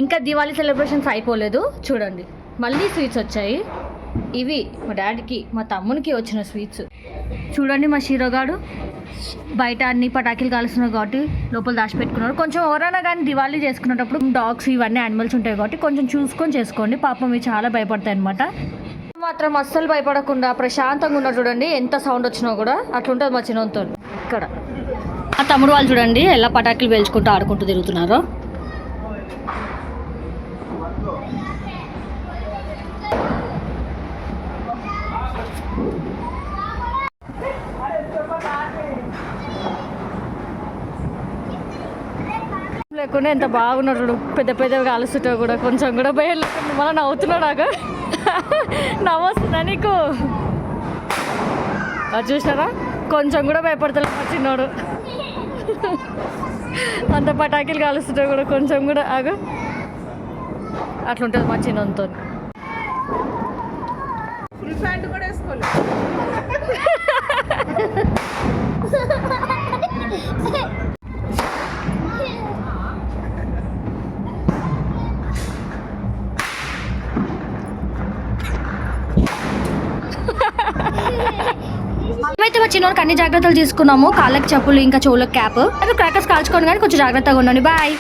ఇంకా దివాళీ సెలబ్రేషన్స్ అయిపోలేదు చూడండి, మళ్ళీ స్వీట్స్ వచ్చాయి. ఇవి మా డాడీకి మా తమ్మునికి వచ్చిన స్వీట్స్. చూడండి మా షీరోగాడు బయట అన్ని పటాకులు కాలుస్తున్నారు కాబట్టి లోపల దాచిపెట్టుకున్నారు. కొంచెం ఎవరైనా కానీ దివాళీ చేసుకునేటప్పుడు డాగ్స్ ఇవన్నీ యానిమల్స్ ఉంటాయి కాబట్టి కొంచెం చూసుకొని చేసుకోండి. పాపం ఇవి చాలా భయపడతాయి అనమాట. మాత్రం అస్సలు భయపడకుండా ప్రశాంతంగా ఉన్నారు. చూడండి ఎంత సౌండ్ వచ్చినా కూడా అట్లుంటుంది మా చిన్నతో. ఇక్కడ ఆ తమ్ముడు వాళ్ళు చూడండి ఎలా పటాకులు పేల్చుకుంటూ ఆడుకుంటూ తిరుగుతున్నారో. లేకుండా ఎంత బాగున్నాడు, పెద్ద పెద్దగా కాలుస్తుంటా కూడా కొంచెం కూడా భయం లేకుండా మళ్ళీ నవ్వుతున్నాడు. నాకు నవ్వొస్తుందా నీకు? అది చూసారా, కొంచెం కూడా భయపడతలేదు మా చిన్నోడు. అంత పటాకులు కాలుస్తుంటా కూడా కొంచెం కూడా ఆగు అట్లుంటుంది మా చిన్నతో. మేమైతే మా చిన్నోడికి అన్ని జాగ్రత్తలు తీసుకున్నాము. కాళ్ళకి చెప్పులు ఇంకా చెవులకు క్యాప్. క్రాకర్స్ కాల్చుకోండి కానీ కొంచెం జాగ్రత్తగా ఉండండి. బాయ్.